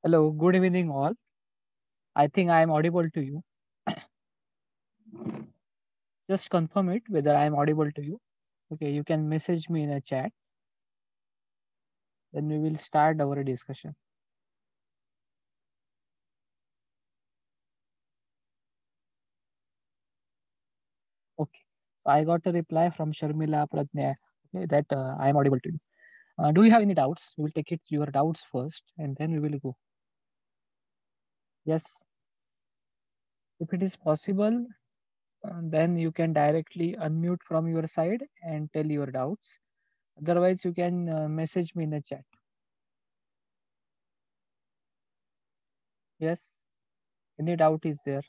Hello, good evening all. I think I am audible to you. Just confirm it whether I am audible to you. Okay, you can message me in a chat. Then we will start our discussion. Okay. So I got a reply from Sharmila Pratnya, okay, that I am audible to you. Do you have any doubts? We will take it your doubts first and then we will go. Yes. If it is possible, then you can directly unmute from your side and tell your doubts. Otherwise, you can message me in the chat. Yes. Any doubt is there?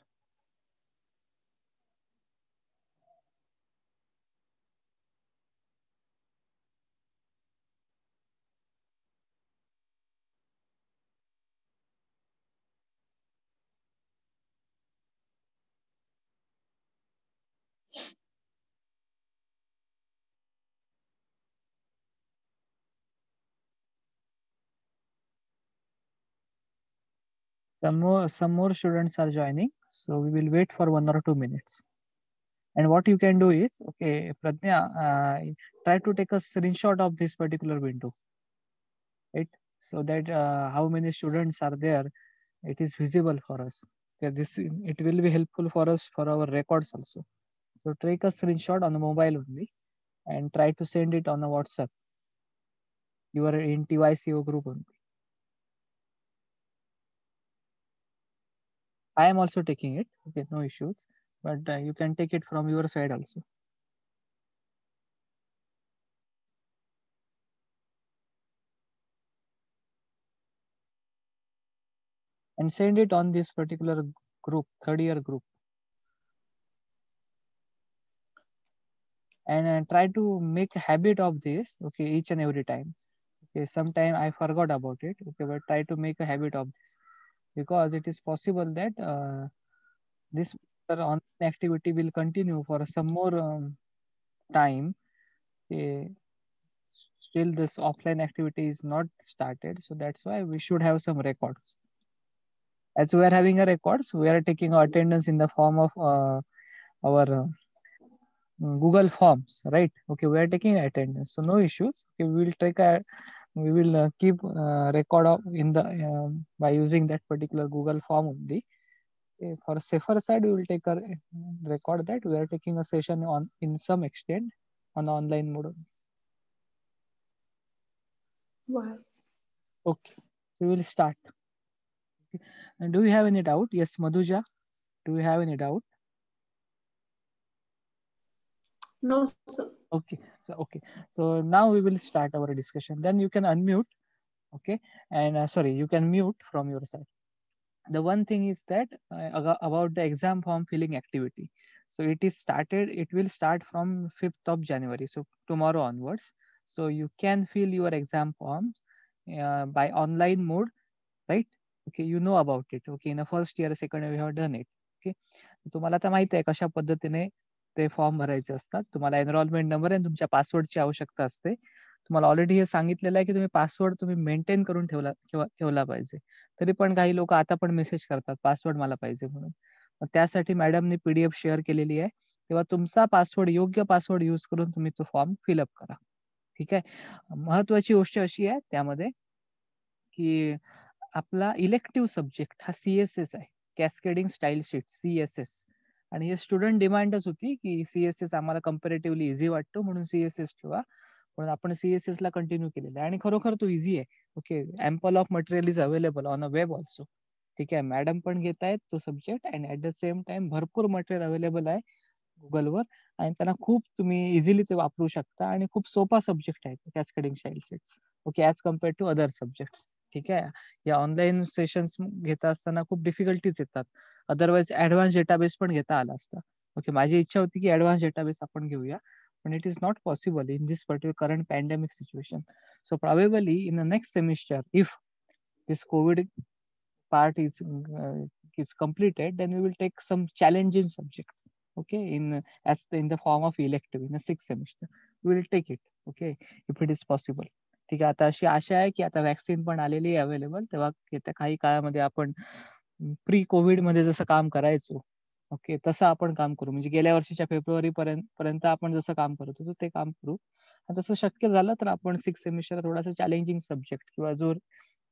Some more students are joining, so we will wait for 1 or 2 minutes. And what you can do is, okay, Pratnya, try to take a screenshot of this particular window, right? So that how many students are there, it is visible for us. Okay, this it will be helpful for us for our records also. So take a screenshot on the mobile only and try to send it on the WhatsApp. You are in TYCO group only. I am also taking it. Okay, no issues. But you can take it from your side also. And send it on this particular group, third year group. And try to make a habit of this, okay, each and every time. Okay, sometime I forgot about it, okay, but try to make a habit of this because it is possible that this online activity will continue for some more time. Okay, still this offline activity is not started, so that's why we should have some records. As we are having a records, we are taking our attendance in the form of our Google Forms, right? Okay, we are taking attendance, so no issues. Okay, we will keep record of in the by using that particular Google form only. Okay, for a safer side, we will take a record that we are taking a session on in some extent on online mode. Why? Okay, so we will start. Okay. And do you have any doubt? Yes, Madhuja, do you have any doubt? No, sir. Okay, okay. So now we will start our discussion. Then you can unmute, okay, and sorry, you can mute from your side. The one thing is that about the exam form filling activity. So it will start from 5th of January, so tomorrow onwards. So you can fill your exam forms by online mode, right? Okay, you know about it. Okay, in the first year, second year, we have done it. Okay, तुम्हाला आता माहिती आहे कशा पद्धतीने ते form भरायचे असतात. तुम्हाला एनरोलमेंट नंबर आणि तुमच्या पासवर्डची आवश्यकता असते. तुम्हाला ऑलरेडी हे सांगितलेलं आहे की तुम्ही पासवर्ड तुम्ही मेंटेन करून ठेवला पाहिजे. तरी पण काही लोक आता पण मेसेज करतात पासवर्ड मला पाहिजे म्हणून. मग त्यासाठी मॅडमने पीडीएफ शेअर केलेली आहे. तेव्हा तुमचा पासवर्ड योग्य पासवर्ड यूज करून तुम्ही तो फॉर्म फिलअप करा. ठीक आहे. महत्वाची गोष्ट अशी आहे त्यामध्ये की आपला इलेक्टिव्ह सब्जेक्ट हा सीएसएस आहे. Cascading style sheet CSS. आणि हे स्टुडंट डिमांडच होती की सीएसएस आम्हाला कम्पॅरेटिव्हली इझी वाटतो म्हणून सीएसएस ठेवा. म्हणून आपण सीएसएस ला कंटिन्यू केलेलं आहे आणि खरोखर तो इझी आहे. Okay, ample of material is available on a web also. ठीक आहे, मॅडम पण घेत आहेत तो subject and at the same time भरपूर मटेरियल अवेलेबल आहे गुगलवर आणि त्यांना खूप तुम्ही इझिली ते वापरू शकता आणि खूप सोपा सब्जेक्ट आहे cascading style sheets. Okay, as compared to other subject. ठीक आहे, या ऑनलाईन सेशन्स घेता असताना खूप डिफिकल्टीज येतात. अदरवाईज ऍडव्हान्स डेटाबेस पण घेता आला असता. ओके, माझी इच्छा होती की ऍडव्हान्स डेटाबेस आपण घेऊया, पण it is not possible in this particular current pandemic situation. So probably in the next semester, if this COVID part is completed, then we will take some challenging subject. Okay, in the form of elective in the 6th semester, we will take it. Okay, if it is possible. ठीक आहे. आता अशी आशा आहे की आता vaccine पण आलेली आहे अवेलेबल, तेव्हा येत्या काही काळामध्ये आपण प्री कोविड मध्ये जसं काम करायचो, ओके, तसं आपण काम करू. म्हणजे गेल्या वर्षीच्या फेब्रुवारी पर्यंत आपण जसं काम करत होतो ते काम करू. आणि तसं शक्य झालं तर आपण 6 सेमिस्टर थोडासा चॅलेंजिंग सब्जेक्ट किंवा जो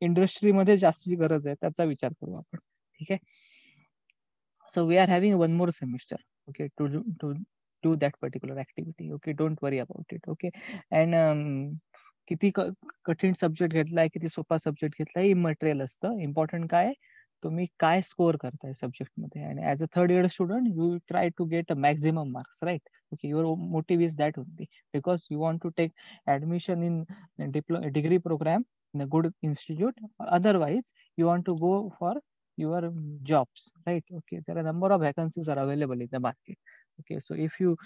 इंडस्ट्रीमध्ये जास्तीची गरज आहे त्याचा विचार करू आपण. ठीक आहे. So we are having one more semester, okay, to do that particular activity. Okay, don't worry about it. Okay, and किती कठीण सब्जेक्ट घेतलाय, किती सोपा सब्जेक्ट घेतलाय, इमटेरियल असतं. इम्पॉर्टंट काय, तुम्ही काय स्कोअर करताय सब्जेक्ट मध्ये. आणि as a third year student you try to get a maximum marks, right. Okay, your motive is that only, because you want to take admission in degree programme in a good institute. Otherwise, you want to go for your jobs, right? Okay, there are a number of vacancies are available in the market. Okay, so if you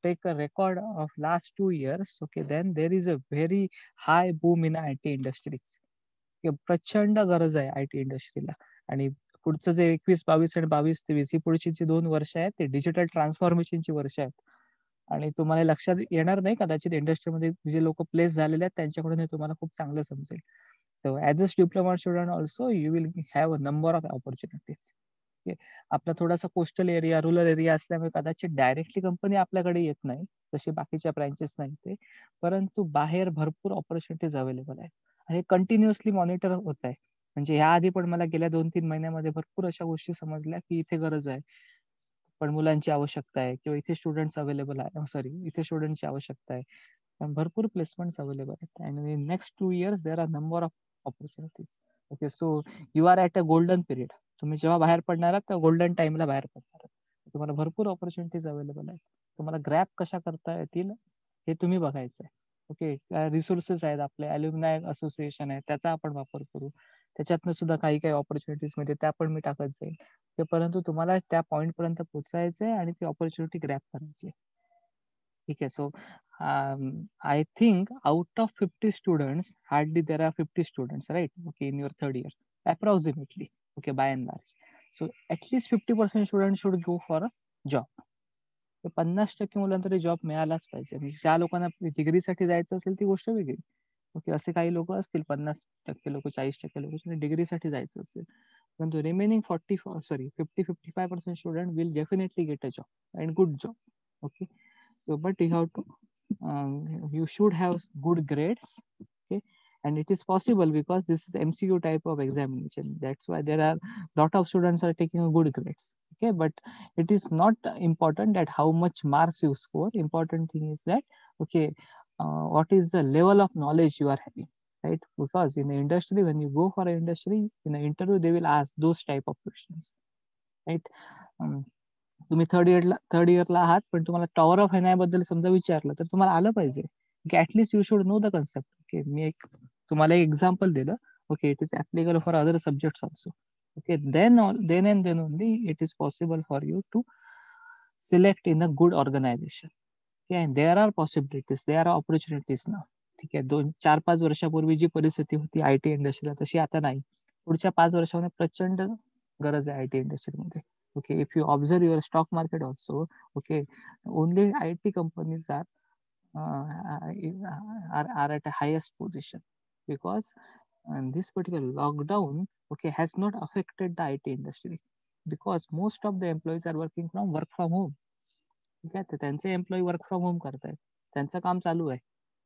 take a record of last 2 years, okay, then there is a very high boom in IT industries. प्रचंड गरज आहे IT इंडस्ट्रीला. आणि पुढचं जे 21, 22 आणि 22-23 ही पुढची जी 2 वर्ष आहेत ते डिजिटल ट्रान्सफॉर्मेशनची वर्ष आहेत. आणि तुम्हाला लक्षात येणार नाही कदाचित, इंडस्ट्रीमध्ये जे लोक प्लेस झालेले आहेत त्यांच्याकडून हे तुम्हाला खूप चांगलं समजेल. So as a diploma student also you will have a number of opportunities. Okay. आपला थोडासा कोस्टल एरिया, रुरल एरिया असल्यामुळे कदाचित डायरेक्टली कंपनी आपल्याकडे येत नाही, जशी बाकीच्या ब्रँचेस नाही ते, परंतु बाहेर भरपूर ऑपॉर्च्युनिटीज अवेलेबल आहेत. हे कंटिन्युअसली मॉनिटर होत आहे. म्हणजे ह्या आधी पण मला गेल्या 2-3 महिन्यामध्ये भरपूर अशा गोष्टी समजल्या की इथे गरज आहे, पण मुलांची आवश्यकता आहे, किंवा इथे स्टुडंट्स अवेलेबल आहे, सॉरी इथे स्टुडंटची आवश्यकता आहे, पण भरपूर प्लेसमेंट्स अवेलेबल आहेत. And in next 2 years there are number of opportunities. Okay, so you are at a golden period. तुम्ही जेव्हा बाहेर पडणार आहात त्या गोल्डन टाइमला बाहेर पडणार आहात. तुम्हाला भरपूर ऑपॉर्च्युनिटीज अवेलेबल आहेत. तुम्हाला ग्रॅप कशा करता येतील हे तुम्ही बघायचं आहे. ओके, रिसोर्सेस आहेत आपले, अल्युमिनाय असोसिएशन आहे, त्याचा आपण वापर करू. त्याच्यातनं सुद्धा काही काही ऑपॉर्च्युनिटीज मध्ये त्या पण मी टाकत जाईल. परंतु तुम्हाला त्या पॉईंट पर्यंत पोहोचायचंय आणि ती ऑपॉर्च्युनिटी ग्रॅप करायची. ठीक आहे. सो I think out of 50 students, hardly there are 50 students, right? Okay, in your third year, approximately. Okay, by and large. So at least 50% students should go for a job. 50% मुलांना तरी job मिळालाच पाहिजे. म्हणजे ज्या लोकांना डिग्रीसाठी जायचं असेल ती गोष्ट वेगळी. ओके, असे काही लोक असतील 50% लोक, 40% लोक डिग्रीसाठी जायचं असेल, परंतु remaining 50-55% student will definitely get a job and good job. Okay, so but you have to you should have good grades. Okay, and it is possible because this is MCQ type of examination, that's why there are lot of students are taking a good grades. Okay, but it is not important that how much marks you score. Important thing is that, okay, what is the level of knowledge you are having, right? Because in the industry, when you go for an industry, in an interview they will ask those type of questions, right? तुम्ही third इयरला आहात, पण तुम्हाला tower of हेनाय बद्दल समजा विचारलं तर तुम्हाला आलं पाहिजे की at least you should know the concept. Okay, मी एक तुम्हाला एक एक्झाम्पल दिलं. Okay, it is applicable for other subjects also. Okay, then and then only it is possible for you to select in a good organization. Okay, there are possibilities, there are opportunities ना. ठीक आहे, 4-5 वर्षापूर्वी जी परिस्थिती होती IT इंडस्ट्रीला तशी आता नाही. पुढच्या 5 वर्षामध्ये प्रचंड गरज आहे IT इंडस्ट्रीमध्ये. Okay, if you observe your stock market also, okay, only IT companies are at a highest position, because this particular lockdown, okay, has not affected the IT industry, because most of the employees are working from work from home. ठीक आहे, तर त्यांचे employee work from home करतायत, त्यांचं काम चालू आहे.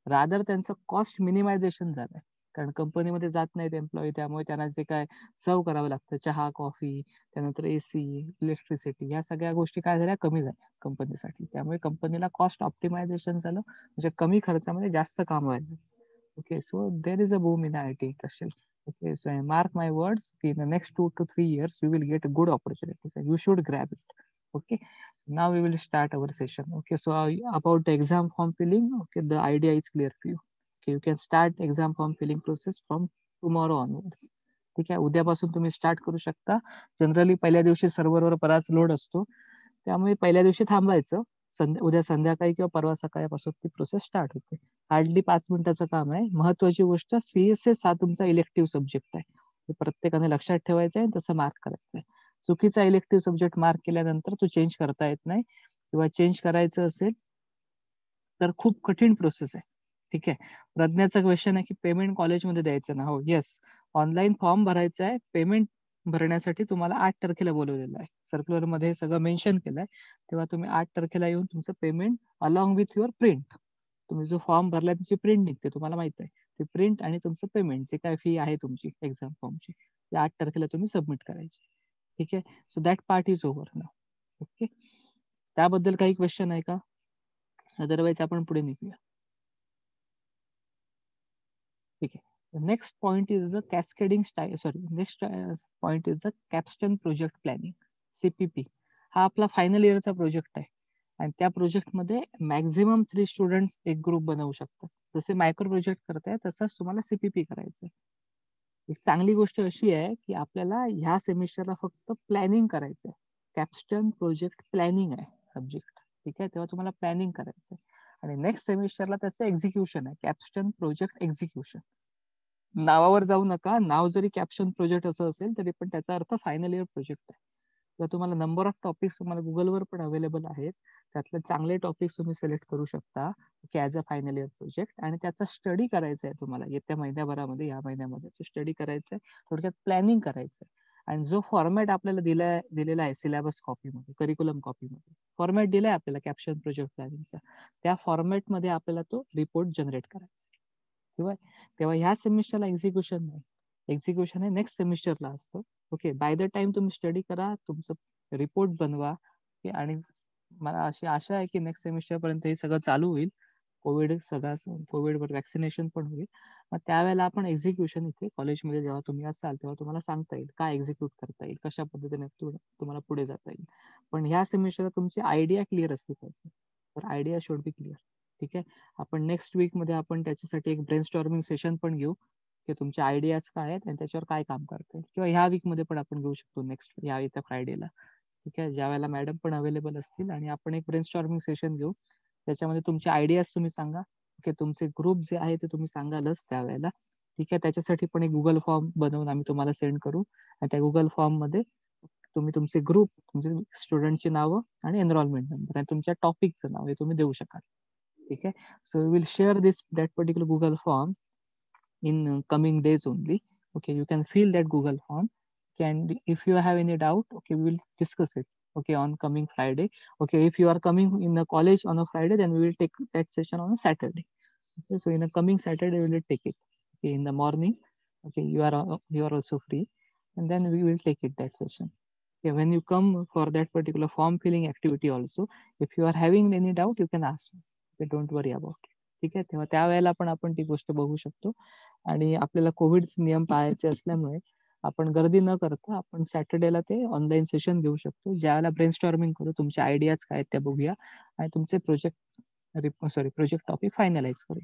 Rather त्यांचं कॉस्ट मिनिमायझेशन झालंय, कारण कंपनीमध्ये जात नाहीत एम्प्लॉई, त्यामुळे त्यांना जे काय सर्व करावं लागतं, चहा, कॉफी, त्यानंतर AC, इलेक्ट्रिसिटी, या सगळ्या गोष्टी काय झाल्या, कमी झाल्या कंपनीसाठी. त्यामुळे कंपनीला कॉस्ट ऑप्टिमायझेशन झालं, म्हणजे कमी खर्चामध्ये जास्त काम व्हायला. Okay, so there is a boom in IT industry. Okay, so mark my words, in the next 2 to 3 years you will get good opportunities and you should grab it. Okay, now we will start our session. Okay, so about the exam form filling, okay, the idea is clear for you. Okay, you can start exam form filling process from tomorrow onwards. ठीक आहे, उद्यापासून तुम्ही start करू शकता. Generally पहिल्या दिवशी सर्व्हरवर बराच load असतो, त्यामुळे पहिल्या दिवशी थांबायचं. उद्या संध्याकाळी किंवा परवा सकाळपासून ती प्रोसेस स्टार्ट होते. हार्डली 5 मिनिटाचं काम आहे. महत्वाची गोष्ट, CSS हा तुमचा इलेक्टिव्ह सब्जेक्ट आहे, हे प्रत्येकाने लक्षात ठेवायचं आहे, तसं मार्क करायचं आहे. चुकीचा इलेक्टिव्ह सब्जेक्ट मार्क केल्यानंतर तो चेंज करता येत नाही, किंवा चेंज करायचं असेल तर खूप कठीण प्रोसेस आहे. ठीक आहे. प्रज्ञाचा क्वेश्चन आहे की पेमेंट कॉलेजमध्ये द्यायचं ना. हो, येस. ऑनलाईन फॉर्म भरायचा आहे. पेमेंट भरण्यासाठी तुम्हाला 8 तारखेला बोलवलेलं आहे. सर्क्युलरमध्ये सगळं मेन्शन केलंय. तेव्हा तुम्ही 8 तारखेला येऊन तुमचं payment along with your print, तुम्ही जो फॉर्म भरलाय त्याची प्रिंट निघते, तुम्हाला माहित आहे. ती प्रिंट आणि तुमचं पेमेंट, जे काय फी आहे तुमची एक्झाम फॉर्मची, ते 8 तारखेला तुम्ही सबमिट करायची. ठीक आहे. So that part is over now. Okay. त्याबद्दल काही क्वेश्चन आहे का? अदरवाईज आपण पुढे निघूया. ठीक आहे. Next point is the cascading style, sorry, next point is the capstone project planning, CPP. हा आपला फायनल इयरचा प्रोजेक्ट आहे आणि त्या प्रोजेक्टमध्ये मॅक्झिमम 3 स्टुडंट्स एक ग्रुप बनवू शकतात. जसे मायक्रो प्रोजेक्ट करताय तसंच तुम्हाला CPP करायचं. एक चांगली गोष्ट अशी आहे की आपल्याला ह्या सेमिस्टरला फक्त प्लॅनिंग करायचंय. कॅप्स्टन प्रोजेक्ट प्लॅनिंग आहे सब्जेक्ट. ठीक आहे. तेव्हा तुम्हाला प्लॅनिंग करायचंय आणि नेक्स्ट सेमिस्टरला त्याचं एक्झिक्युशन आहे, कॅप्स्टन प्रोजेक्ट एक्झिक्युशन. नावावर जाऊ नका. नाव जरी कॅप्शन प्रोजेक्ट असं असेल तरी पण त्याचा अर्थ फायनल इयर प्रोजेक्ट आहे. तर तुम्हाला नंबर ऑफ टॉपिक्स तुम्हाला गुगलवर पण अवेलेबल आहेत. त्यातले चांगले टॉपिक्स तुम्ही सिलेक्ट करू शकता की as a final year project, आणि त्याचा स्टडी करायचा आहे तुम्हाला येत्या महिन्याभरामध्ये, या महिन्यामध्ये तो स्टडी करायचा आहे. थोडक्यात प्लॅनिंग करायचं आहे. आणि जो फॉर्मॅट आपल्याला दिलेला आहे सिलेबस कॉपीमध्ये, करिक्युलम कॉपीमध्ये फॉर्मॅट दिलाय आपल्याला कॅप्शन प्रोजेक्ट प्लॅनिंगचा, त्या फॉर्मॅटमध्ये आपल्याला तो रिपोर्ट जनरेट करायचा आहे. तेव्हा ह्या सेमिस्टरला एक्झिक्युशन नाही. एक्झिक्युशन हे नेक्स्ट सेमिस्टरला असतं. ओके. बाय द टाइम तुम्ही स्टडी करा, तुमचं रिपोर्ट बनवा. आणि मला अशी आशा आहे की नेक्स्ट सेमिस्टर पर्यंत हे सगळं चालू होईल. कोविडवर वॅक्सिनेशन पण होईल. मग त्यावेळेला आपण एक्झिक्युशन इथे कॉलेजमध्ये जेव्हा तुम्ही असाल तेव्हा तुम्हाला सांगता येईल काय एक्झिक्यूट करता येईल, कशा पद्धतीने तुम्हाला पुढे जाता येईल. पण ह्या सेमिस्टरला तुमची आयडिया क्लिअर असली पाहिजे. तर आयडिया शुड बी क्लिअर. ठीक आहे. आपण नेक्स्ट वीकमध्ये आपण त्याच्यासाठी एक ब्रेनस्टॉर्मिंग सेशन पण घेऊ की तुमचे आयडियाज काय आहेत आणि त्याच्यावर काय काम करता येईल, किंवा ह्या वीकमध्ये पण आपण घेऊ शकतो नेक्स्ट या येत्या फ्रायडेला. ठीक आहे. ज्या वेळेला मॅडम पण अवेलेबल असतील आणि आपण एक ब्रेनस्टॉर्मिंग सेशन घेऊ. त्याच्यामध्ये तुमचे आयडियाज तुम्ही सांगा. ओके. तुमचे ग्रुप जे आहे ते तुम्ही सांगालच त्यावेळेला. ठीक आहे. त्याच्यासाठी पण एक गुगल फॉर्म बनवून आम्ही तुम्हाला सेंड करू आणि त्या गुगल फॉर्म मध्ये तुम्ही तुमचे ग्रुप, तुमचे स्टुडंटची नावं आणि एनरोलमेंट नंबर आणि तुमच्या टॉपिकचं नाव हे तुम्ही देऊ शकाल. ठीक आहे. So we will share that particular Google form in coming days only. Okay, you can fill that Google form. And if you have any doubt, okay, we will discuss it. Okay, on coming Friday. Okay, if you are coming in the college on a Friday, then we will take that session on a Saturday. Okay, so in the coming Saturday we will take it. Okay, in the morning. Okay, you are also free, and then we will take it that session. Okay, when you come for that particular form filling activity also, if you are having any doubt, you can ask me. Okay, don't worry about it. ठीक आहे. तेव्हा त्यावेळेला पण आपण ती गोष्ट बघू शकतो. आणि आपल्याला कोविडचे नियम पाळायचे असल्यामुळे आपण गर्दी न करता आपण सॅटर्डेला ते ऑनलाईन सेशन घेऊ शकतो. ज्यावेळेला ब्रेनस्टॉर्मिंग करू, तुमचे आयडियाज काय आहेत त्या बघूया आणि तुमचे प्रोजेक्ट टॉपिक फायनलाइज करू.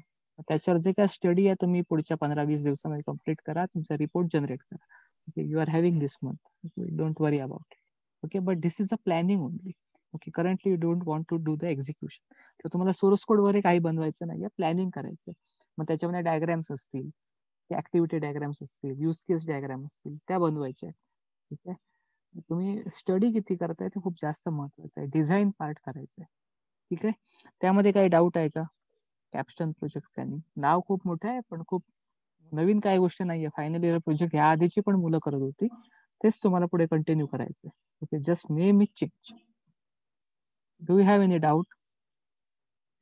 त्याच्यावर जे काय स्टडी आहे तुम्ही पुढच्या 15-20 दिवसामध्ये कम्प्लीट करा, तुमचा रिपोर्ट जनरेट करा. Okay. You are having this month. Don't worry about it. Okay. But this is the planning only. Okay. Currently you don't want to do the execution. तर तुम्हाला सोर्स कोड वगैरे काही बनवायचं नाही, planning करायचं. मग त्याच्यामध्ये diagrams असतील, ऍक्टिव्हिटी डायग्राम्स असतील, यूज केस डायग्राम असतील, त्या बनवायच्या. ठीक आहे. तुम्ही स्टडी किती करताय ते खूप जास्त महत्वाचं आहे. डिझाईन पार्ट करायचं आहे. ठीक आहे. त्यामध्ये काही डाऊट आहे का? कॅप्स्टन प्रोजेक्ट प्लॅनिंग नाव खूप मोठं आहे, पण खूप नवीन काही गोष्टी नाहीये. फायनल इयर प्रोजेक्ट ह्या आधीची पण मुलं करत होती, तेच तुम्हाला पुढे कंटिन्यू करायचंय. Okay. Just name is change. Do you have any doubt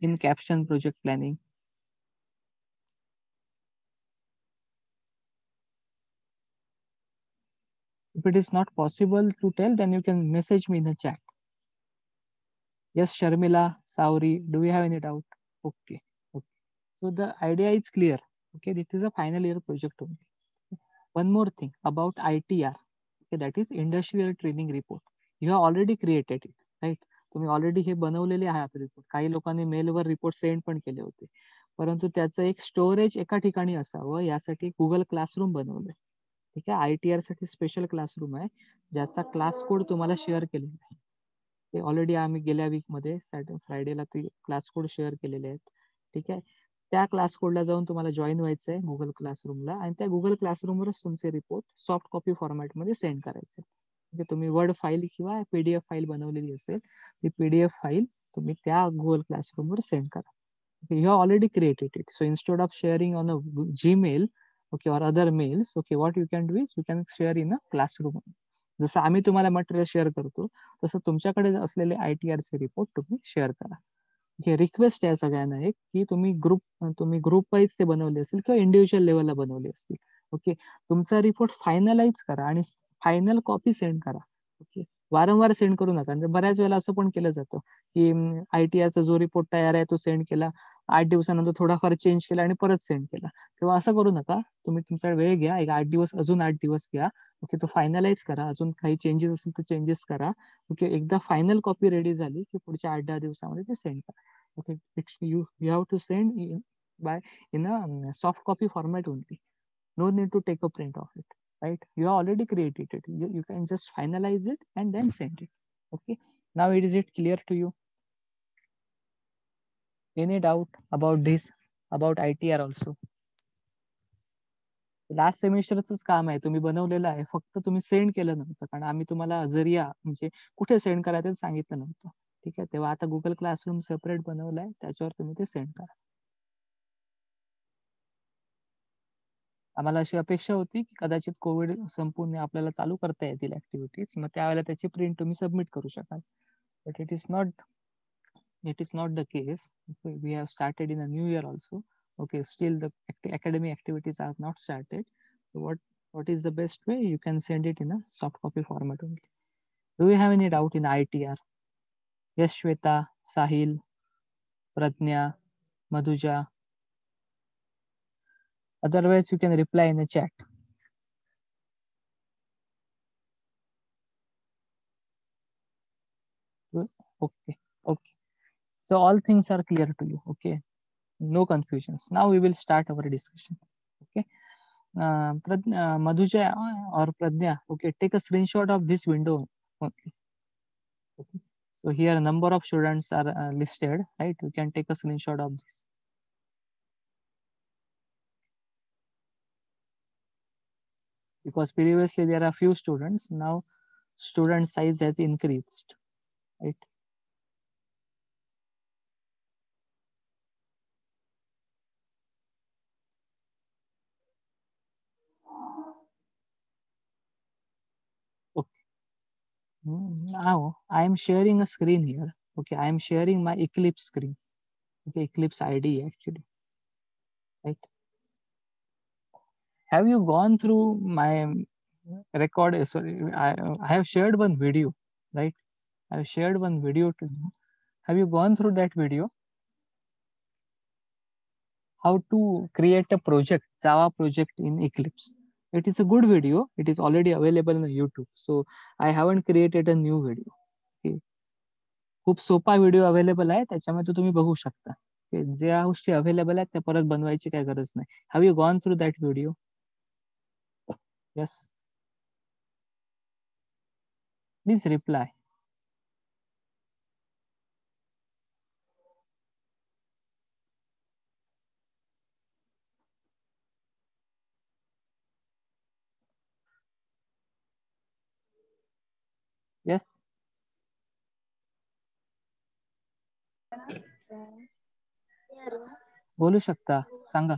in caption project planning? If it is not possible to tell, then you can message me in the chat. Yes, Sharmila, Sauri, do you have any doubt? Okay. Okay. So the idea is clear. Okay, this is a final year project only. One more thing about ITR. Okay, that is Industrial Training Report. You have already created it, right? तुम्ही already हे बनवलेले आहात report. काही लोकांनी मेलवर report send पण केले होते, परंतु त्याचं एक स्टोरेज एका ठिकाणी असावं यासाठी गुगल क्लासरूम बनवलंय. ठीक आहे. ITR साठी स्पेशल क्लासरूम आहे, ज्याचा क्लास कोड तुम्हाला शेअर केलेला आहे. ते ऑलरेडी आम्ही गेल्या वीकमध्ये फ्रायडेला ते क्लास कोड शेअर केलेले आहेत. ठीक आहे. त्या क्लास कोडला जाऊन तुम्हाला जॉईन व्हायचं आहे गुगल क्लासरूमला, आणि त्या गुगल क्लासरूमवरच तुमचे रिपोर्ट सॉफ्ट कॉपी फॉर्मॅटमध्ये सेंड करायचे. म्हणजे तुम्ही वर्ड फाईल किंवा PDF फाईल बनवलेली असेल, ती PDF फाईल तुम्ही त्या गुगल क्लासरूमवर सेंड करा. Okay, you have already created it. So instead of sharing on a Gmail, okay, or other mails, okay, what you can do is you can share in a classroom. जसं आम्ही तुम्हाला material share करतो तसं तुमच्याकडे असलेले ITR चे report तुम्ही share करा. हे रिक्वेस्ट आहे सगळ्यांना एक की तुम्ही ग्रुप वाईज ते बनवले असतील किंवा इंडिव्हिज्युअल लेवलला बनवले असतील. ओके, तुमचा रिपोर्ट फायनलाइज करा आणि फायनल कॉपी सेंड करा. ओके, वारंवार सेंड करू नका. बऱ्याच वेळेला असं पण केलं जातं की ITRचा जो रिपोर्ट तयार आहे तो सेंड केला, 8 दिवसानंतर थोडाफार चेंज केला आणि परत सेंड केला. तेव्हा असं करू नका. तुम्ही तुमचा वेळ घ्या, एक 8 दिवस, अजून 8 दिवस घ्या. ओके, तो फायनलाइज करा, अजून काही चेंजेस असेल तर चेंजेस करा. ओके, एकदा फायनल कॉपी रेडी झाली की पुढच्या 8-10 दिवसामध्ये ते सेंड करा. Okay, it's you have to send in a soft copy format only. No need to take a print of it, right? You have already created it. You can just finalize it and then send it. Okay, now is it clear to you? Any doubt about this, about ITR also? Last सेमिस्टरच काम आहे, तुम्ही बनवलेलं आहे, फक्त तुम्ही send केलं नव्हतं कारण आम्ही तुम्हाला जरिया म्हणजे कुठे सेंड करायचं सांगितलं नव्हतं. ठीक आहे, तेव्हा आता गुगल क्लासरूम सेपरेट बनवलाय, त्याच्यावर तुम्ही ते सेंड करा. आम्हाला अशी अपेक्षा होती की कदाचित कोविड संपून आपल्याला चालू करता येतील ऍक्टिव्हिटीज, मग त्यावेळेला त्याची प्रिंट तुम्ही सबमिट करू शकाल. But it is not the case. We have started in a new year also. Okay, still the academic activities are not started. So what is the best way? You can send it in a soft copy format only. Do you have any doubt in ITR? Yes, Shweta, Sahil, Pradnya, Madhuja. Otherwise, you can reply in the chat. Okay, okay. So all things are clear to you. Okay, no confusions. Now we will start our discussion. Okay. Madhuja or Pradnya, okay, take a screenshot of this window. Okay. Okay. So here a number of students are listed, right? You can take a screenshot of this. Because previously there are few students, now student size has increased, right? Okay. Now I am sharing a screen here. Okay, I am sharing my Eclipse screen. Okay, Eclipse IDE actually, right? Have you gone through my record? Sorry, I have shared one video, right? I have shared one video to you. Have you gone through that video? How to create a project, Java project in Eclipse. It is a good video. It is already available on YouTube. So I haven't created a new video. Okay. खूप सोपा video available आहे, त्याच्यामध्ये तुम्ही बघू शकता. ज्या गोष्टी available आहेत त्या परत बनवायची काय गरज नाही. Have you gone through that video? Yes. Please reply. Yes. बोलू शकता, सांगा.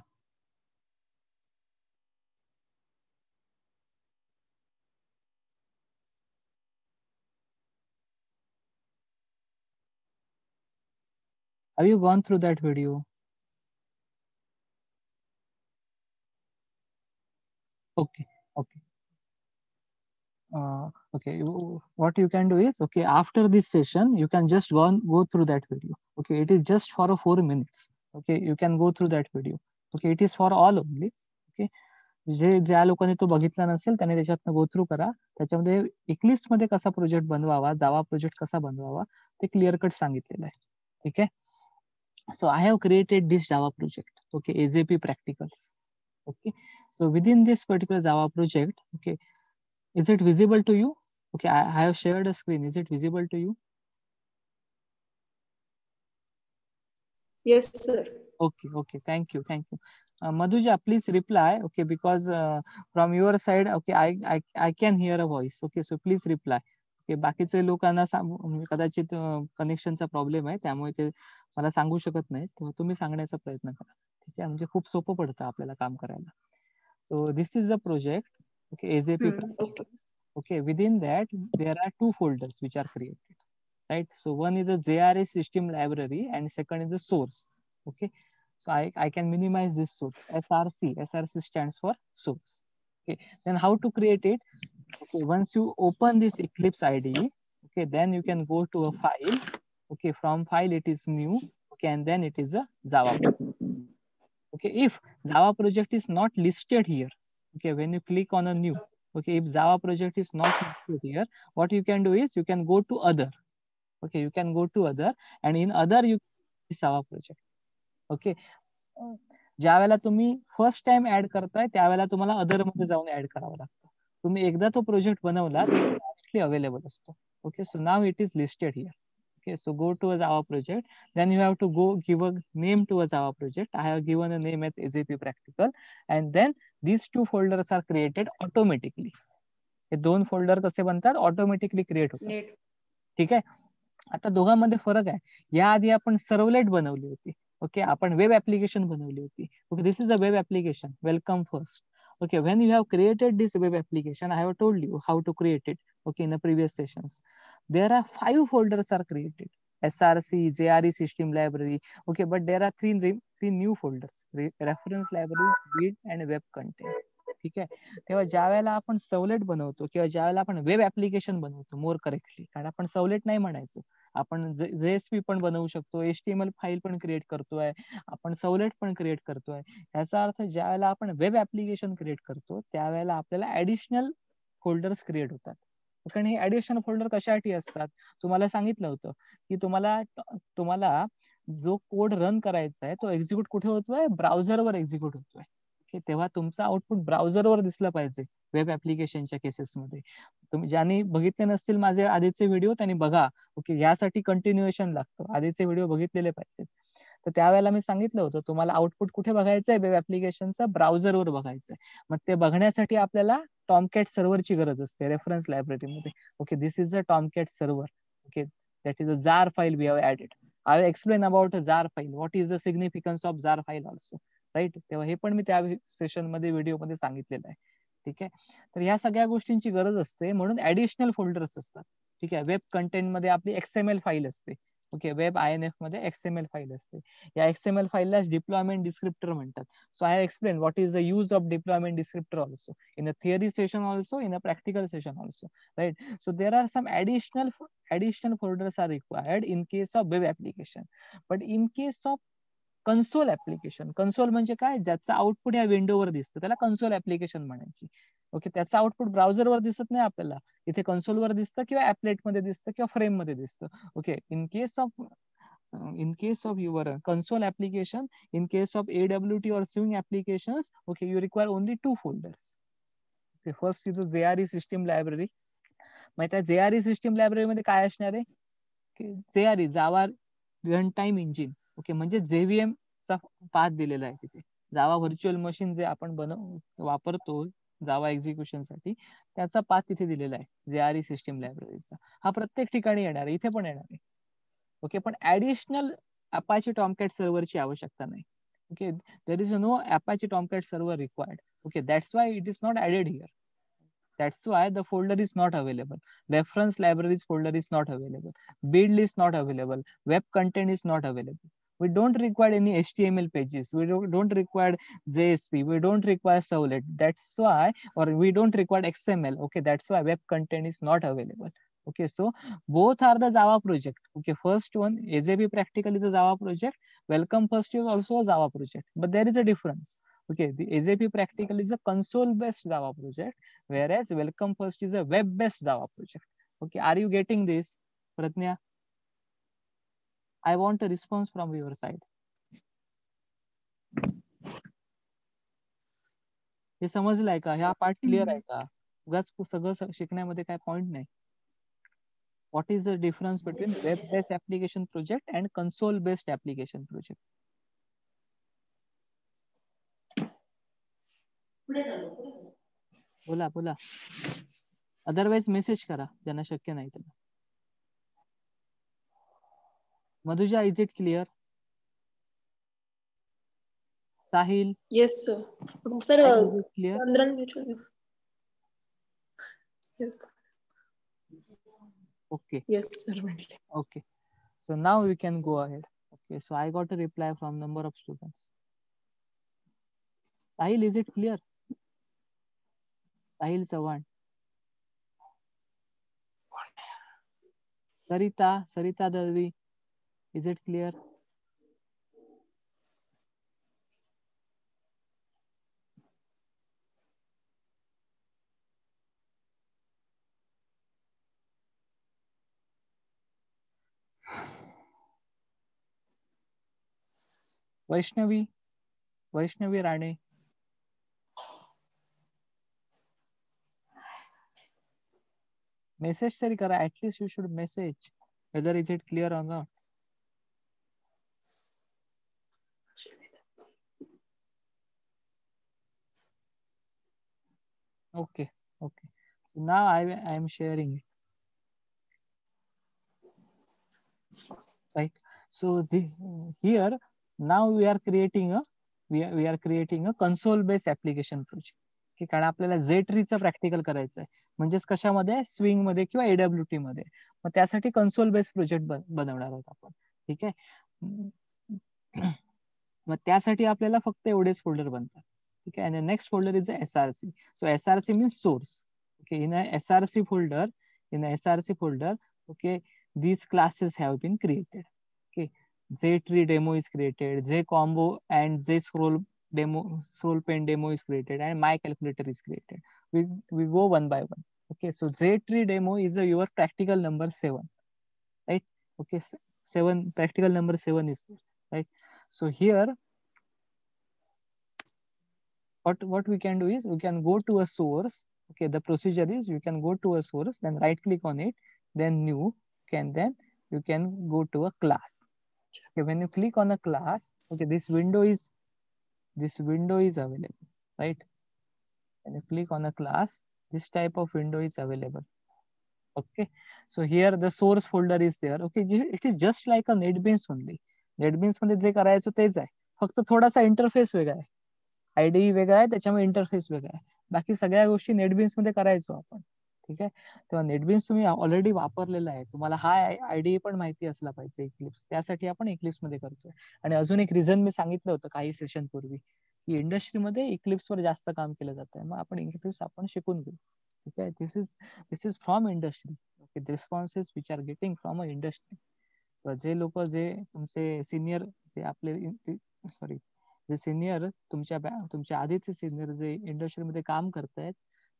Have you gone through that video? Okay. Okay. Okay, what you can do is, okay, after this session you can just go through that video. Okay, it is just for 4 minutes. Okay, you can go through that video. Okay, it is for all only. Okay, ज्या लोकांनी तो बघितला नसेल त्याने त्याच्यातनं go through करा. त्याच्यामध्ये Eclipse मध्ये कसा प्रोजेक्ट बनवावा, जावा प्रोजेक्ट कसा बनवावा ते क्लिअर कट सांगितलेलं आहे. ठीक आहे. So I have created this Java project. Okay, AZP practicals. Okay, so within this particular Java project, okay, is it visible to you? Okay, I have shared a screen. Is it visible to you? Yes, sir. Okay, okay, thank you, thank you. Madhuja, please reply. Okay, because from your side, okay, I can hear a voice. Okay, so please reply. Okay, बाकीचे लोकांना कदाचित कनेक्शनचा problem आहे, त्यामुळे ते मला सांगू शकत नाही, तेव्हा तुम्ही सांगण्याचा प्रयत्न करा. ठीक आहे, म्हणजे खूप सोपं पडतं आपल्याला काम करायला. So this is a project. Okay, SAP Okay. okay, within that there are two folders which are created, right? So one is a JRE system library and second is the source. Okay, so I can minimize this source. SRC stands for source. Okay, then how to create it? Okay, once you open this Eclipse IDE, okay, then you can go to a file. Okay, from file it is new. Okay, and then it is a Java project. Okay, if Java project is not listed here, okay, when you click on a new, okay, if Java project is not listed here, what you can do is you can go to other. Okay, you can go to other, and in other you Java project. Okay, ज्या वेळेला तुम्ही first time add करताय त्यावेळेला तुम्हाला other मध्ये जाऊन add करावं लागतं. तुम्ही एकदा तो प्रोजेक्ट बनवला तर डायरेक्टली अवेलेबल असतो. Okay, so now it is listed here. Okay, so go to a Java project. Then you have to go give a name to a Java project. I have given a name as SAP Practical, and then these two folders are created automatically. हे दोन folder कसे बनतात? Automatically create होतात. Net. ठीक आहे. आता दोघांमध्ये फरक आहे. याआधी आपण सर्वलेट बनवली होती. ओके, आपण वेब ऍप्लिकेशन बनवली होती. Okay, this is a web application. Welcome first. Okay, when you have created this web application, I have told you how to create it. Okay, in the previous sessions, there are 5 folders are created: SRC, JRE system library. Okay, but there are three new folders: reference libraries, build, and web content. ठीक आहे. तेव्हा ज्या वेळेला आपण servlet बनवतो किंवा ज्या वेळेला आपण वेब ऍप्लिकेशन बनवतो, मोर करेक्टली, कारण आपण सवलेट नाही म्हणायचं, आपण JSP पण बनवू शकतो, HTML फाईल पण क्रिएट करतोय, आपण सवलेट पण क्रिएट करतोय. याचा अर्थ ज्या वेळेला आपण वेब ऍप्लिकेशन क्रिएट करतो त्यावेळेला आपल्याला ऍडिशनल फोल्डर्स क्रिएट होतात. कारण हे ऍडिशनल फोल्डर कशासाठी असतात? तुम्हाला सांगितलं होतं की तुम्हाला जो कोड रन करायचा आहे तो एक्झिक्यूट कुठे होतोय? ब्राउझरवर एक्झिक्यूट होतोय. तेव्हा तुमचं आउटपुट ब्राउझरवर दिसलं पाहिजे वेब ऍप्लिकेशनच्या केसेसमध्ये. तुम्ही ज्यांनी बघितले नसतील माझे आधीचे व्हिडिओ त्यांनी बघा. ओके, यासाठी कंटिन्युएशन लागतं, आधीचे व्हिडिओ बघितलेले पाहिजेत. तर त्यावेळेला मी सांगितलं होतं तुम्हाला आउटपुट कुठे बघायचंय? वेब ऍप्लिकेशनचा ब्राउझरवर बघायचंय. मग ते बघण्यासाठी आपल्याला टॉमकॅट सर्व्हरची गरज असते रेफरन्स लायब्ररीमध्ये. Okay, this is a Tomcat server. Okay, that is a jar file we have added. I will explain about a jar file. What is the significance of jar file also, right? तेव्हा हे पण मी त्या session मध्ये video मध्ये सांगितलेलं आहे. ठीक आहे, तर या सगळ्या गोष्टींची गरज असते, म्हणून ऍडिशनल फोल्डर्स असतात. ठीक आहे, वेब कंटेंट मध्ये आपली XML फाईल असते. ओके, वेब INF मध्ये XML फाईल असते. या XML फाईलला डिप्लॉयमेंट डिस्क्रिप्टर म्हणतात. So I have explain what is the use of deployment descriptor also in a theory session, also in a practical session also, right? So there are some additional folders are required in case of web application. But in case of console application, console म्हणजे काय? ज्याचं output या विंडोवर दिसतं त्याला console application म्हणायची. Okay, त्याचं output ब्राउझरवर दिसत नाही आपल्याला, इथे कन्सोलवर दिसतं किंवा ऍपलेट मध्ये दिसतं किंवा फ्रेम मध्ये दिसतं. Okay, in case of your console application, in case of AWT or Swing applications, okay, you require only 2 folders. Okay, first is the JRE system library. मग त्या JRE system library मध्ये काय असणार आहे? JRE, जावा run time engine. Okay, म्हणजे JVM चा path दिलेला आहे तिथे. जावा व्हर्च्युअल मशीन जे आपण वापरतो जावा एक्झिक्युशन साठी, त्याचा पाथ तिथे दिलेला आहे JRE सिस्टीम लायब्ररीचा. हा प्रत्येक ठिकाणी येणार आहे, इथे पण येणार आहे. ओके, पण ऍडिशनल अपाचे टॉमकॅट सर्व्हरची आवश्यकता नाही. Okay, there is no Apache Tomcat server required. Okay, that's why it is not added here. That's why the folder is not available. Reference libraries folder is not available. Build is not available. Web content is not available. We don't require any HTML pages. We don't require JSP. We don't require servlet. That's why, or we don't require XML. Okay, that's why web content is not available. Okay, so both are the Java project. Okay, first one, SAP Practical is a Java project. Welcome First is also a Java project. But there is a difference. Okay, the SAP Practical is a console-based Java project, whereas Welcome First is a web-based Java project. Okay, are you getting this, Pratnya? I want a response from your side. हे समजलंय का? हा part clear आहे का? उगाच सगळं शिकण्यामध्ये काय point नाही. What is the difference between web-based application project and console-based application project? बोला बोला, अदरवाइज मेसेज करा ज्यांना शक्य नाही त्यांना. Madhuja, is it clear? Sahil, Yes, sir. Sir, Sahil, is it clear? Chandran Mutual. Yes. Okay, Yes, sir. Mentally. okay. So now we can go ahead. Okay, so I got a reply from number of students. Sahil, is it clear? Sahil Sawan. Sarita Dalvi, is it clear? Vaishnavi, Vaishnavi Rane. Message तरी करा, at least you should message whether is it clear or not. Okay, okay. So now I am sharing it. Right. So here now we are creating a console based application project. की कारण आपल्याला Z-Tree practical करायचं आहे, म्हणजेच कशामध्ये swing मध्ये किंवा AWT मध्ये. मग त्यासाठी कन्सोल बेस्ड प्रोजेक्ट बनवणार आहोत आपण. ठीक आहे. मग त्यासाठी आपल्याला फक्त एवढेच फोल्डर बनतात. ठीक आहे. आणि next folder is SRC. So SRC means source. Okay, in SRC folder, okay, these classes have been created. Okay, Z-Tree demo is created, Z-Combo and scroll pen demo is created, and my calculator is created. We go one by one. Okay, so Z-Tree demo is your practical number 7, right? Okay, 7, practical number 7 is there, right? So here what we can do is we can go to a source. Okay, the procedure is you can go to a source, then right click on it, then new, and then you can go to a class. Okay, when you click on a class, okay, this window is available, right? When you click on a class, this type of window is available. Okay, so here the source folder is there. Okay, it is just like a NetBeans only. NetBeans मध्ये जे करायचं तेच आहे, फक्त थोडासा interface वेगळा आहे. ID वेगळा आहे, त्याच्यामुळे इंटरफेस वेगळा आहे. बाकी सगळ्या गोष्टी नेटबिन्स मध्ये करायचो आपण. ठीक आहे. तेव्हा नेटबिन्स तुम्ही ऑलरेडी वापरलेला आहे, तुम्हाला हा आयडी पण माहिती असला पाहिजे इक्लिप्स, त्यासाठी आपण इक्लिप्स मध्ये करतोय. आणि अजून एक रिझन मी सांगितलं होतं काही सेशन पूर्वी, की इंडस्ट्रीमध्ये इक्लिप्स वर जास्त काम केलं जात आहे, मग आपण इक्लिप्स आपण शिकून घेऊ. ठीक आहे. This is from industry. Okay, responses which are getting from a industry. जे लोक जे तुमचे सिनियर जे आपले सॉरी जे सिनियर तुमच्या आधीचे सिनियर जे इंडस्ट्रीमध्ये काम करतायत,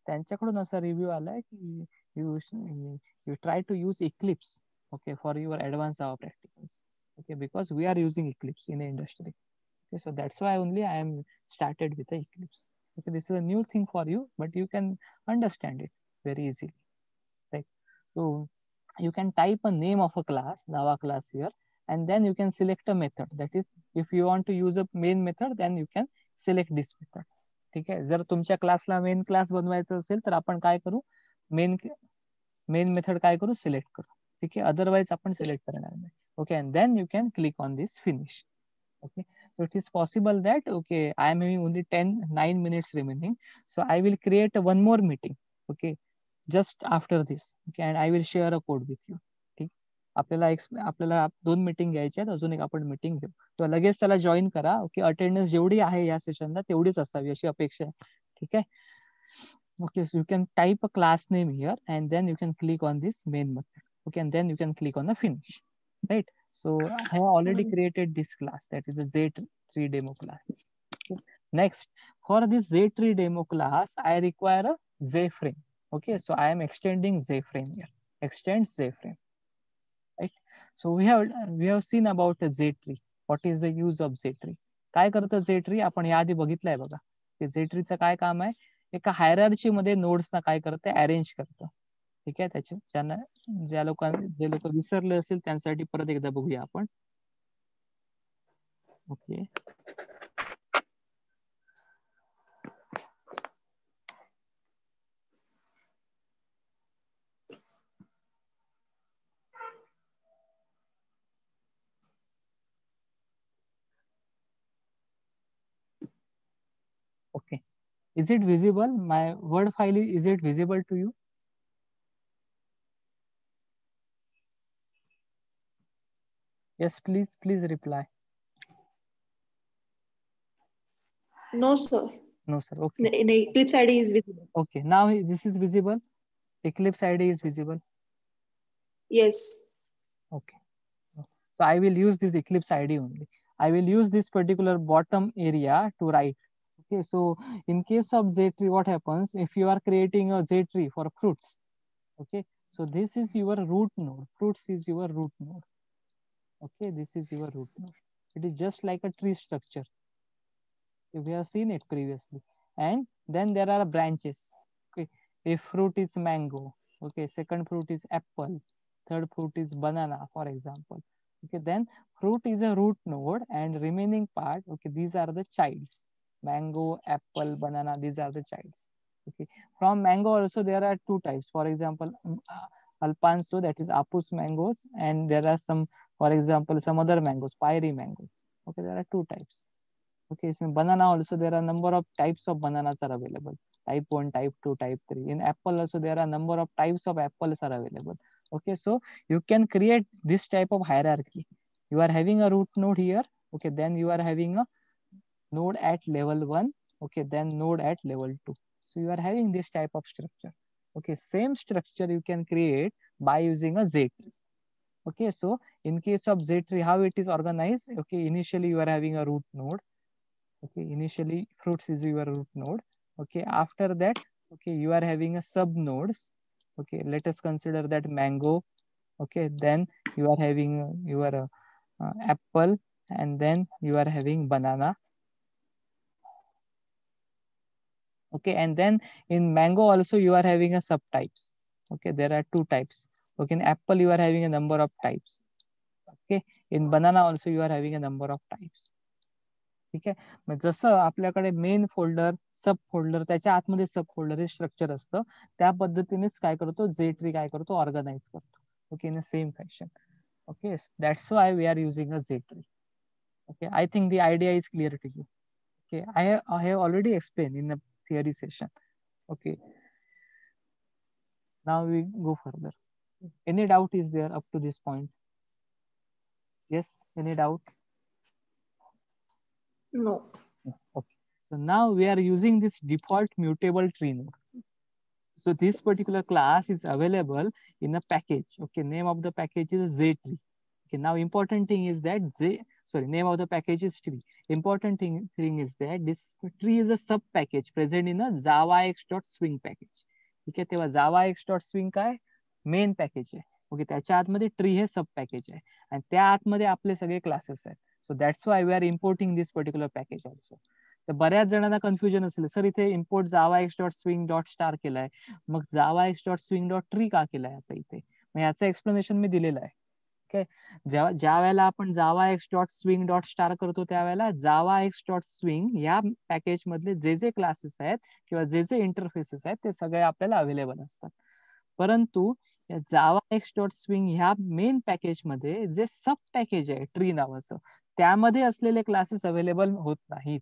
त्यांच्याकडून असा रिव्ह्यू आलाय की you try to use Eclipse, okay, for your advance our practicals. Okay, because we are using Eclipse in industry. Okay, so that's why only I am started with the Eclipse. Okay, this is a new thing for you, but you can understand it very easily, right? So you can type a name of a class, Java class here, and then you can select a method. That is, if you want to use a main method, then you can select this method. ठीक आहे. जर तुमच्या क्लासला main class बनवायचं असेल तर आपण काय करू, मेन मेथड काय करू, सिलेक्ट करू. ठीक आहे. अदरवाइज आपण सिलेक्ट करणार नाही. Okay, and then you can click on this finish. Okay, so it is possible that, okay, I am having only 9 minutes remaining, so I will create one more meeting, okay, just after this. Okay, and I will share a code with you. ठीक, आपल्याला 2 meeting घ्यायच्या आहेत, अजून एक आपण meeting घेऊ, तर लगेच त्याला जॉईन करा. ओके, अटेंडन्स जेवढी आहे या सेशनला तेवढीच असावी अशी अपेक्षा आहे. ठीक आहे. Okay, so you can type a class name here, and then you can click on this main method. Okay, and then you can click on the finish, right? So I have already created this class, that is the Z-Tree demo class. Okay. Next, for this Z-Tree demo class, I require a Z-frame. Okay, so I am extending Z-frame here. Extend Z-frame, right? So we have seen about a Z-Tree. What is the use of Z-Tree? काय करतं Z-Tree? आपण याआधी बघितलंय बघा. Z-Treeचं काय काम आहे? एका हायरार्ची मध्ये नोड्सना काय करते, अरेंज करतं. ठीक आहे. त्याचे जे लोक विसरले असेल त्यांसाठी परत एकदा बघूया आपण. Okay, Okay. Is it visible? My word file, is it visible to you? Yes, please reply. No, sir. No, sir. Okay. In Eclipse ID is visible. Okay. Now this is visible. Eclipse ID is visible. Yes. Okay. So I will use this Eclipse ID only. I will use this particular bottom area to write. Okay. So in case of Z-tree, what happens if you are creating a Z-tree for fruits? Okay. So this is your root node. Fruits is your root node. Okay. This is your root node. It is just like a tree structure. We have seen it previously. And then there are branches. Okay. If fruit is mango, okay, second fruit is apple, third fruit is banana, for example. Okay, then fruit is a root node and remaining part, okay, these are the childs. Mango, apple, banana, these are the childs. Okay. From mango also there are two types. For example, Alpanso, that is Apus mangoes, and there are some, for example, some other mangoes, Pyri mangoes. Okay, there are two types. Okay, so in banana also there are number of types of bananas are available. Type 1, type 2, type 3. In apple also there are number of types of apples are available. Okay, so you can create this type of hierarchy. You are having a root node here. Okay, then you are having a node at level 1. Okay, then node at level 2. So you are having this type of structure. Okay, same structure you can create by using a Z tree. Okay, so in case of Z tree, how it is organized? Okay, initially you are having a root node. Okay, initially fruits is your root node. Okay, after that, okay, you are having a sub nodes. Okay, let us consider that mango. Okay, then you are having your apple, and then you are having banana. Okay, and then in mango also you are having a subtypes. Okay, there are two types. Okay, in apple you are having a number of types. Okay, in banana also you are having a number of types. ठीक आहे. मग जसं आपल्याकडे main folder, सब folder, त्याच्या आतमध्ये सब folder हे structure असतं, त्या पद्धतीनेच काय करतो जे ट्री काय करतो ऑर्गनाइज करतो. Okay, in same fashion. Okay, that's why we are using a J tree. Okay, I think the idea is clear to you. Okay, I have already explained in the theory session. Okay, now we go further. Any doubt is there up to this point? Yes, any doubt? No. Okay, so now we are using this default mutable tree node. So this particular class is available in a package. Okay, name of the package is Z-tree. Okay, now important thing is that name of the package is tree. Important thing is that this tree is a sub package present in a javax.swing package. ठीक आहे, तेव्हा javax.swing काय main package आहे. Okay, त्याच्या आतमध्ये tree हे सब package आहे आणि त्या आतमध्ये आपले सगळे क्लासेस आहेत. So that's why we are importing this particular package also. तर बऱ्याच जणांना कन्फ्युजन असेल, सर इथे इम्पोर्ट javax.swing.star केलाय, मग javax.swing.tree का केलाय आता इथे, मग याचं एक्सप्लेनेशन मी दिलेलं आहे. ओके, ज्या वेळेला आपण javax.swing.star करतो त्यावेळेला javax.swing या पॅकेज मधले जे जे क्लासेस आहेत किंवा जे जे इंटरफेसेस आहेत ते सगळे आपल्याला अवेलेबल असतात. परंतु javax.swing ह्या मेन पॅकेज मध्ये जे सब पॅकेज आहे ट्री नावाचं, त्यामध्ये असलेले क्लासेस अवेलेबल होत नाहीत.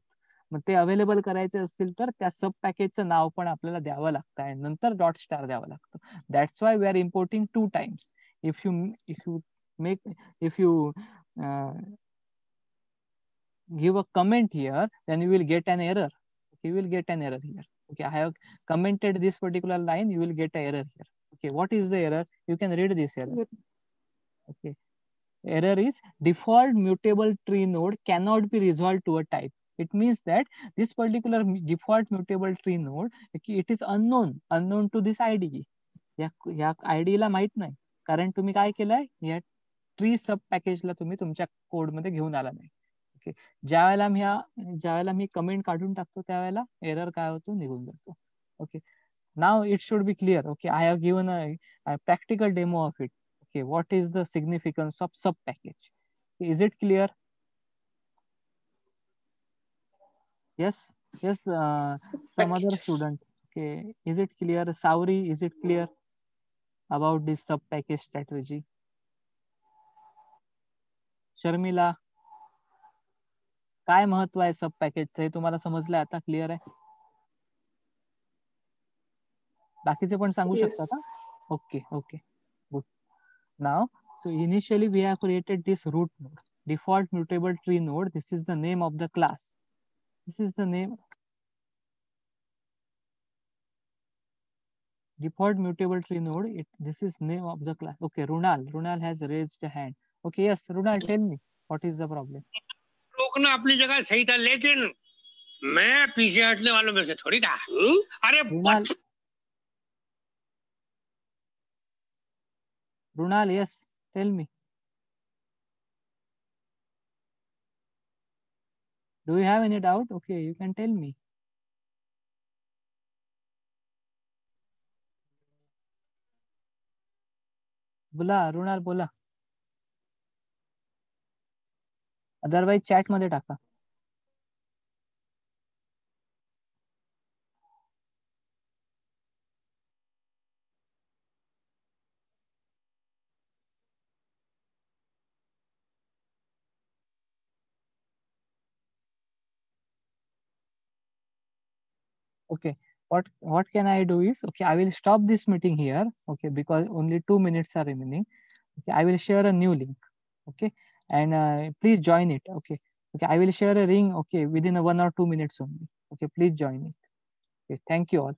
मग ते अवेलेबल करायचे असतील तर त्या सब पॅकेजचं नाव पण आपल्याला द्यावं लागतं आणि नंतर डॉट स्टार द्यावं लागतं. That's why we are importing 2 times. If you give a comment here, then you will get an error. Okay, you will get an error here. Okay, I have commented this particular line, you will get an error here. Okay, what is the error? You can read this error. Okay, error is default mutable tree node cannot be resolved to a type. It means that this particular default mutable tree node, it is unknown to this IDE. या IDE ला माहित नाही, कारण तुम्ही काय केलंय, या tree सब पॅकेजला तुम्ही तुमच्या कोड मध्ये घेऊन आला नाही. ओके, ज्यावेळेला मी कमेंट काढून टाकतो त्यावेळेला एरर काय होतो, निघून जातो. Okay, now it should be clear. Okay, I have given a practical demo of it. Okay, what is the significance of sub package? Is it clear? Yes, some other student. Okay, is it clear? Sauri, is it clear about this sub package strategy? Sharmila, काय महत्व आहे सब पॅकेजचं हे तुम्हाला समजलं आता, clear आहे? बाकीचे पण सांगू Yes. शकता का? Okay, okay, good. Now, so initially we have created this root node, default mutable tree node. This is the name of the class. This is the name. Default mutable tree node. This is name of the class. Okay, Runal has raised a hand. Okay, yes, Runal, tell me what is the problem. रोकना अपनी जगह सही था, लेकिन मैं पीछे हटने वालों में से थोड़ी था। अरे Runal, yes, tell me. Do you have any doubt? Okay, you can tell me. बोला रुणाल बोला. अदरवाइज चॅट मध्ये टाका. Okay, what can I do is, okay, I will stop this meeting here, okay, because only 2 minutes are remaining. Okay, I will share a new link, okay, and please join it. Okay, I will share a ring, okay, within 1 or 2 minutes only. Okay, please join it. Okay, thank you all.